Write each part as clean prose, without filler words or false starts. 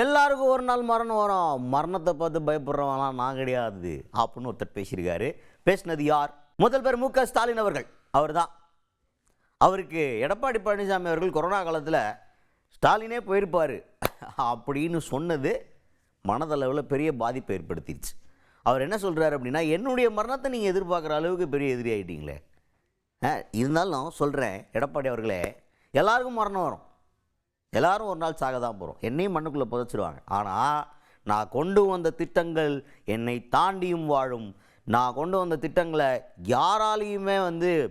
எல்லாருக்கும் ஒரு நாள் மரணம் வரும், மரணத்தை பார்த்து பயப்படுறவங்களாம் நான் கிடையாது அப்படின்னு ஒருத்தர் பேசியிருக்காரு. பேசினது யார்? முதல்வர் மு க ஸ்டாலின் அவர்கள். அவர் தான். அவருக்கு எடப்பாடி பழனிசாமி அவர்கள் கொரோனா காலத்தில் ஸ்டாலினே போயிருப்பார் அப்படின்னு சொன்னது மனதளவில் பெரிய பாதிப்பை ஏற்படுத்திடுச்சு. அவர் என்ன சொல்கிறாரு அப்படின்னா, என்னுடைய மரணத்தை நீங்கள் எதிர்பார்க்குற அளவுக்கு பெரிய எதிரி ஆகிட்டீங்களே. இருந்தாலும் சொல்கிறேன் எடப்பாடி அவர்களே, எல்லாருக்கும் மரணம் வரும், எல்லாரும் ஒரு நாள் சாக தான் போகிறோம், என்னையும் மண்ணுக்குள்ளே புதைச்சிருவாங்க. ஆனால் நான் கொண்டு வந்த திட்டங்கள் என்னை தாண்டியும் வாழும். நான் கொண்டு வந்த திட்டங்களை யாராலையுமே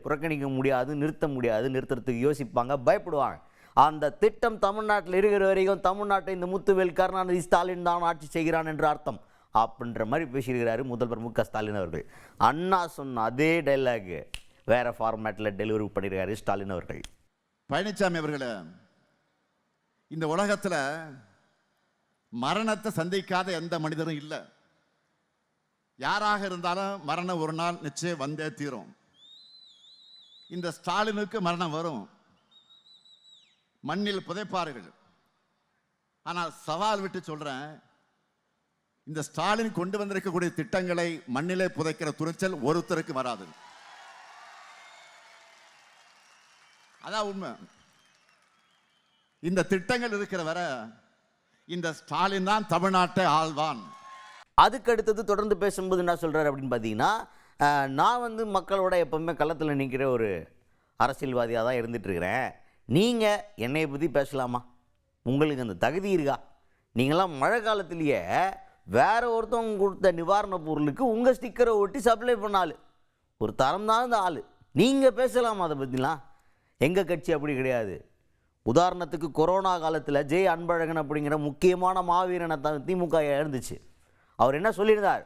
புறக்கணிக்க முடியாது, நிறுத்த முடியாது. நிறுத்துறதுக்கு யோசிப்பாங்க, பயப்படுவாங்க. அந்த திட்டம் தமிழ்நாட்டில் இருக்கிற வரைக்கும் தமிழ்நாட்டை இந்த முத்துவேல் கருணாநிதி ஸ்டாலின் தான் ஆட்சி செய்கிறான் என்று அர்த்தம் அப்படின்ற மாதிரி பேசியிருக்கிறாரு முதல்வர் மு க ஸ்டாலின் அவர்கள். அண்ணா சொன்ன அதே டைலாக் வேற ஃபார்மேட்டில் டெலிவரி பண்ணியிருக்காரு ஸ்டாலின் அவர்கள். பழனிசாமி அவர்களே, இந்த உலகத்தில் மரணத்தை சந்திக்காத எந்த மனிதரும் இல்லை. யாராக இருந்தாலும் மரணம் ஒரு நாள் நிச்சயம் வந்தே தீரும். இந்த ஸ்டாலினுக்கு மரணம் வரும், மண்ணில் புதைப்பார்கள். ஆனால் சவால் விட்டு சொல்றேன், இந்த ஸ்டாலின் கொண்டு வந்திருக்கக்கூடிய திட்டங்களை மண்ணிலே புதைக்கிற துணிச்சல் ஒருத்தருக்கு வராது. அதான் உண்மை. இந்த திட்டங்கள் இருக்கிற வர இந்த ஸ்டாலின் தான் தமிழ்நாட்டை ஆள்வான். அதுக்கு அடுத்தது தொடர்ந்து பேசும்போது என்ன சொல்கிறார் அப்படின்னு பார்த்தீங்கன்னா, நான் மக்களோட எப்பவுமே களத்தில் நிற்கிற ஒரு அரசியல்வாதியாக தான் இருந்துகிட்ருக்கிறேன். நீங்கள் என்னையை பற்றி பேசலாமா? உங்களுக்கு அந்த தகுதி இருக்கா? நீங்களாம் மழை காலத்திலேயே வேற ஒருத்தவங்க கொடுத்த நிவாரணப் பொருளுக்கு உங்கள் ஸ்டிக்கரை ஒட்டி சப்ளை பண்ணால் ஒரு தரம் தான் இந்த ஆள். நீங்கள் பேசலாமா அதை பற்றிலாம்? எங்கள் கட்சி அப்படி கிடையாது. உதாரணத்துக்கு கொரோனா காலத்தில் ஜெய் அன்பழகன் அப்படிங்கிற முக்கியமான மாவீரனை தான் திமுக இழந்துச்சு. அவர் என்ன சொல்லியிருந்தார்?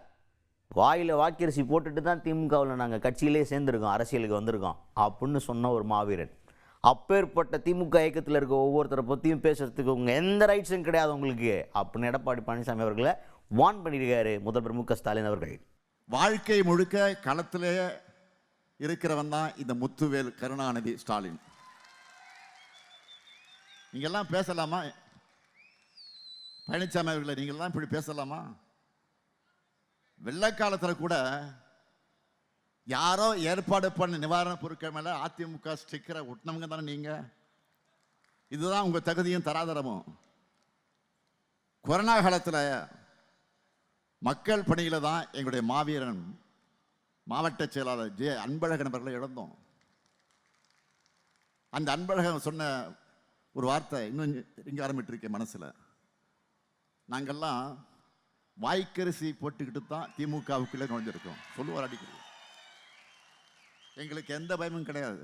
வாயில் வாக்கரிசி போட்டுட்டு தான் திமுகவில் நாங்கள் கட்சியிலே சேர்ந்துருக்கோம், அரசியலுக்கு வந்திருக்கோம் அப்படின்னு சொன்ன ஒரு மாவீரன். அப்பேற்பட்ட திமுக இயக்கத்தில் இருக்க ஒவ்வொருத்தரை பற்றியும் பேசுறதுக்கு உங்கள் எந்த ரைட்ஸும் கிடையாது உங்களுக்கு அப்படின்னு எடப்பாடி பழனிசாமி அவர்களை வார்ன் பண்ணியிருக்காரு முதல்வர் மு க ஸ்டாலின் அவர்கள். வாழ்க்கை முழுக்க களத்திலே இருக்கிறவன் தான் இந்த முத்துவேல் கருணாநிதி ஸ்டாலின். நீங்கெல்லாம் பேசலாமா? பழனிசாமி அவர்களை நீங்கள்லாம் இப்படி பேசலாமா? வெள்ளக்காலத்தில் கூட யாரோ ஏற்பாடு பண்ண நிவாரண பொருட்கள் மேலே அதிமுக ஸ்டிக்கரை ஒட்டினவங்க தானே நீங்க. இதுதான் உங்க தகுதியும் தராதரமும். கொரோனா காலத்தில் மக்கள் பணியில தான் எங்களுடைய மாவீரன் மாவட்ட செயலாளர் ஜே அன்பழகன் அவர்களை இழந்தோம். அந்த அன்பழகன் சொன்ன ஒரு வார்த்தை இன்னும் இங்கே ஆரம்பிட்டிருக்கேன் மனசில். நாங்கள்லாம் வாய்க்கரிசி போட்டுக்கிட்டு தான் திமுகவுக்குள்ளே நுழைஞ்சிருக்கோம் சொல்லுவார் அடிக்கடி. எங்களுக்கு எந்த பயமும் கிடையாது.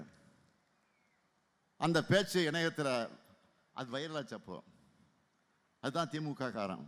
அந்த பேச்சு இணையத்தில் அது வைரலாச்சு. அப்போ அதுதான் திமுக காரன்.